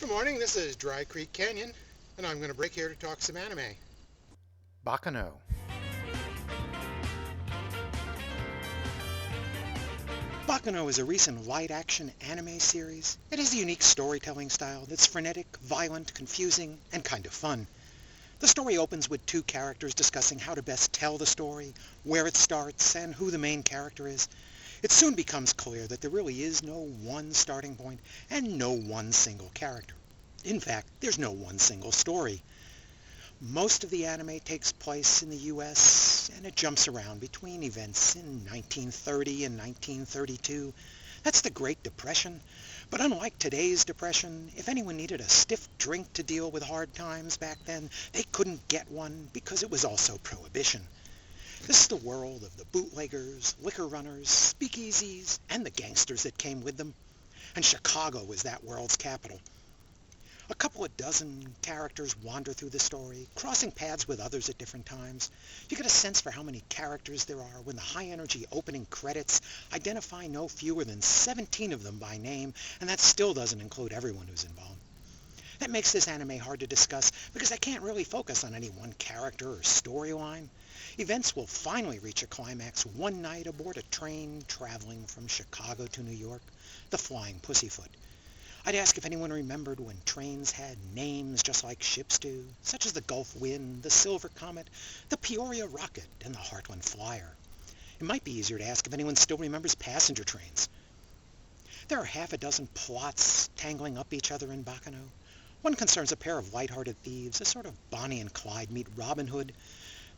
morning, this is Dry Creek Canyon, and I'm going to break here to talk some anime. Bakano. Bakano is a recent light-action anime series. It has a unique storytelling style that's frenetic, violent, confusing, and kind of fun. The story opens with two characters discussing how to best tell the story, where it starts, and who the main character is. It soon becomes clear that there really is no one starting point and no one single character. In fact, there's no one single story. Most of the anime takes place in the US, and it jumps around between events in 1930 and 1932. That's the Great Depression. But unlike today's depression, if anyone needed a stiff drink to deal with hard times back then, they couldn't get one because it was also prohibition. This is the world of the bootleggers, liquor runners, speakeasies, and the gangsters that came with them. And Chicago is that world's capital. A couple of dozen characters wander through the story, crossing paths with others at different times. You get a sense for how many characters there are when the high-energy opening credits identify no fewer than 17 of them by name, and that still doesn't include everyone who's involved. That makes this anime hard to discuss because I can't really focus on any one character or storyline. Events will finally reach a climax one night aboard a train traveling from Chicago to New York, the Flying Pussyfoot. I'd ask if anyone remembered when trains had names just like ships do, such as the Gulf Wind, the Silver Comet, the Peoria Rocket, and the Heartland Flyer. It might be easier to ask if anyone still remembers passenger trains. There are half a dozen plots tangling up each other in Bakano. One concerns a pair of light-hearted thieves, a sort of Bonnie and Clyde meet Robin Hood.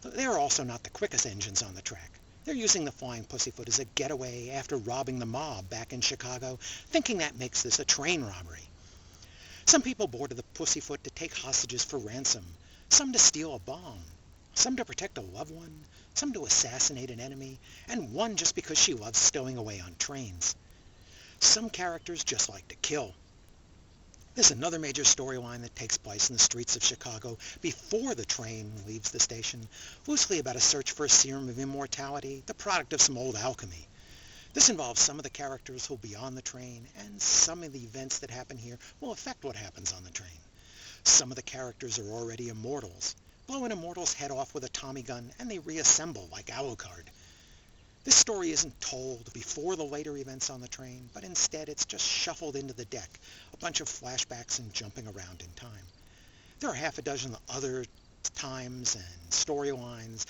They are also not the quickest engines on the track. They're using the Flying Pussyfoot as a getaway after robbing the mob back in Chicago, thinking that makes this a train robbery. Some people boarded the Pussyfoot to take hostages for ransom, some to steal a bomb, some to protect a loved one, some to assassinate an enemy, and one just because she loves stowing away on trains. Some characters just like to kill. There's another major storyline that takes place in the streets of Chicago before the train leaves the station, loosely about a search for a serum of immortality, the product of some old alchemy. This involves some of the characters who'll be on the train, and some of the events that happen here will affect what happens on the train. Some of the characters are already immortals. Blow an immortal's head off with a Tommy gun, and they reassemble like Alucard. This story isn't told before the later events on the train, but instead it's just shuffled into the deck, a bunch of flashbacks and jumping around in time. There are half a dozen other times and storylines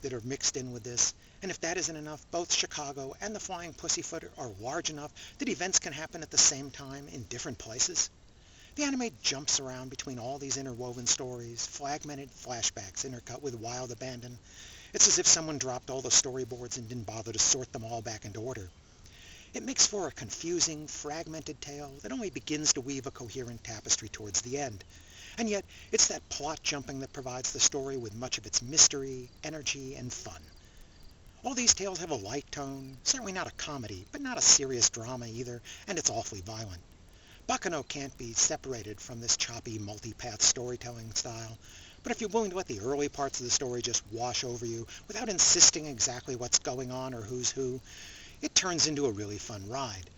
that are mixed in with this, and if that isn't enough, both Chicago and the Flying Pussyfoot are large enough that events can happen at the same time in different places. The anime jumps around between all these interwoven stories, fragmented flashbacks intercut with wild abandon. It's as if someone dropped all the storyboards and didn't bother to sort them all back into order. It makes for a confusing, fragmented tale that only begins to weave a coherent tapestry towards the end. And yet, it's that plot jumping that provides the story with much of its mystery, energy, and fun. All these tales have a light tone, certainly not a comedy, but not a serious drama either, and it's awfully violent. Bakano can't be separated from this choppy, multi-path storytelling style. But if you're willing to let the early parts of the story just wash over you without insisting exactly what's going on or who's who, it turns into a really fun ride.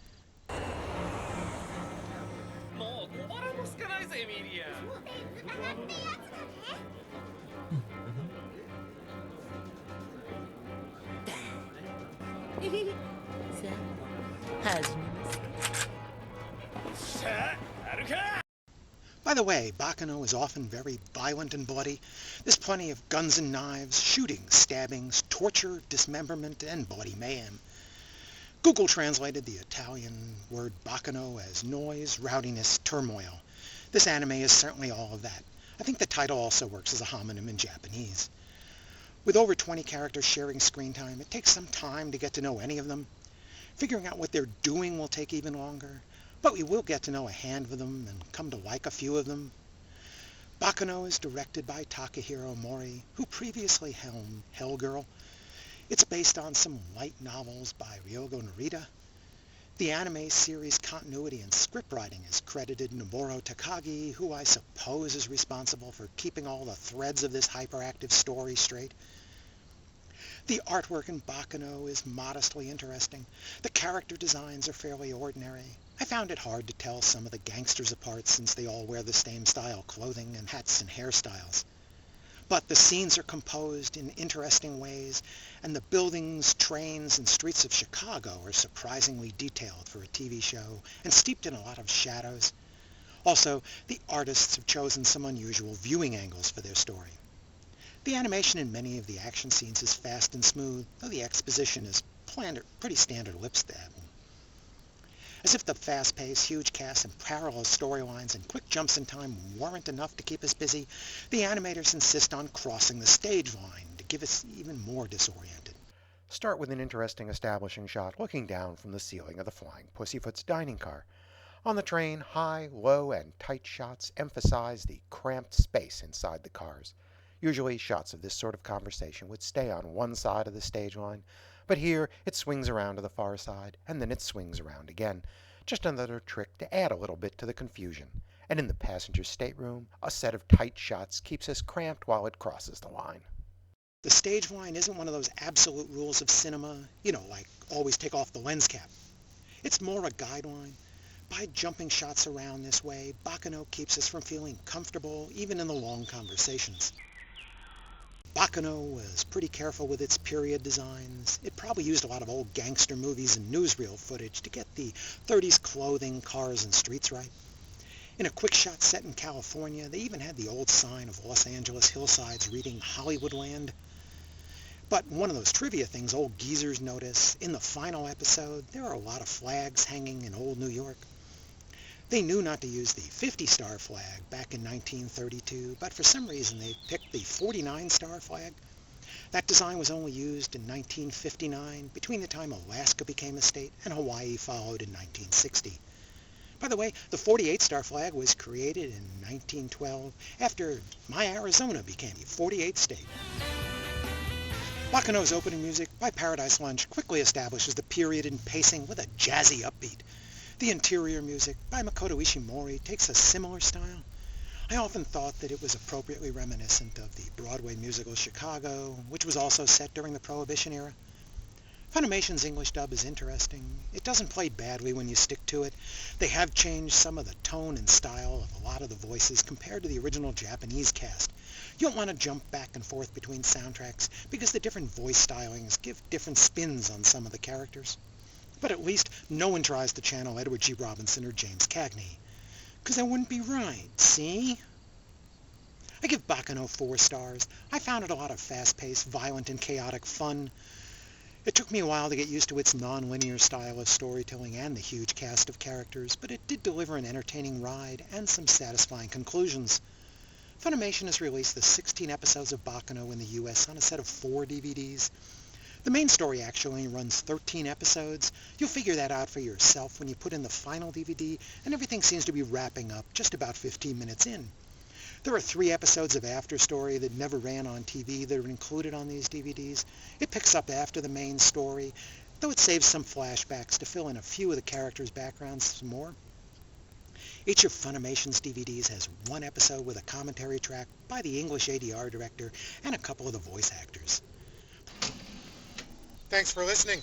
By the way, Bakano is often very violent and bloody. There's plenty of guns and knives, shooting, stabbings, torture, dismemberment, and bloody mayhem. Google translated the Italian word Bakano as noise, rowdiness, turmoil. This anime is certainly all of that. I think the title also works as a homonym in Japanese. With over 20 characters sharing screen time, it takes some time to get to know any of them. Figuring out what they're doing will take even longer. But we will get to know a hand of them and come to like a few of them. Bakano is directed by Takahiro Mori, who previously helmed Hellgirl. It's based on some light novels by Ryogo Narita. The anime series continuity and scriptwriting is credited Noboru Takagi, who I suppose is responsible for keeping all the threads of this hyperactive story straight. The artwork in Bakano is modestly interesting. The character designs are fairly ordinary. I found it hard to tell some of the gangsters apart since they all wear the same style clothing and hats and hairstyles. But the scenes are composed in interesting ways, and the buildings, trains, and streets of Chicago are surprisingly detailed for a TV show and steeped in a lot of shadows. Also, the artists have chosen some unusual viewing angles for their story. The animation in many of the action scenes is fast and smooth, though the exposition is pretty standard lip stabbing. As if the fast-paced, huge cast and parallel storylines and quick jumps in time weren't enough to keep us busy, the animators insist on crossing the stage line to give us even more disoriented. Start with an interesting establishing shot looking down from the ceiling of the Flying Pussyfoot's dining car. On the train, high, low, and tight shots emphasize the cramped space inside the cars. Usually, shots of this sort of conversation would stay on one side of the stage line, but here it swings around to the far side, and then it swings around again. Just another trick to add a little bit to the confusion. And in the passenger stateroom, a set of tight shots keeps us cramped while it crosses the line. The stage line isn't one of those absolute rules of cinema, like always take off the lens cap. It's more a guideline. By jumping shots around this way, Baccano keeps us from feeling comfortable even in the long conversations. Baccano was pretty careful with its period designs. It probably used a lot of old gangster movies and newsreel footage to get the 30s clothing, cars, and streets right. In a quick shot set in California, they even had the old sign of Los Angeles hillsides reading Hollywoodland. But one of those trivia things old geezers notice, in the final episode, there are a lot of flags hanging in old New York. They knew not to use the 50-star flag back in 1932, but for some reason they picked the 49-star flag. That design was only used in 1959, between the time Alaska became a state and Hawaii followed in 1960. By the way, the 48-star flag was created in 1912 after my Arizona became a 48th state. Baccano's opening music by Paradise Lunch quickly establishes the period and pacing with a jazzy upbeat. The interior music by Makoto Ishimori takes a similar style. I often thought that it was appropriately reminiscent of the Broadway musical Chicago, which was also set during the Prohibition era. Funimation's English dub is interesting. It doesn't play badly when you stick to it. They have changed some of the tone and style of a lot of the voices compared to the original Japanese cast. You don't want to jump back and forth between soundtracks because the different voice stylings give different spins on some of the characters. But at least no one tries to channel Edward G. Robinson or James Cagney. Because that wouldn't be right, see? I give Baccano 4 stars. I found it a lot of fast-paced, violent, and chaotic fun. It took me a while to get used to its non-linear style of storytelling and the huge cast of characters, but it did deliver an entertaining ride and some satisfying conclusions. Funimation has released the 16 episodes of Baccano in the US on a set of 4 DVDs. The main story actually runs 13 episodes. You'll figure that out for yourself when you put in the final DVD, and everything seems to be wrapping up just about 15 minutes in. There are 3 episodes of After Story that never ran on TV that are included on these DVDs. It picks up after the main story, though it saves some flashbacks to fill in a few of the characters' backgrounds some more. Each of Funimation's DVDs has 1 episode with a commentary track by the English ADR director and a couple of the voice actors. Thanks for listening.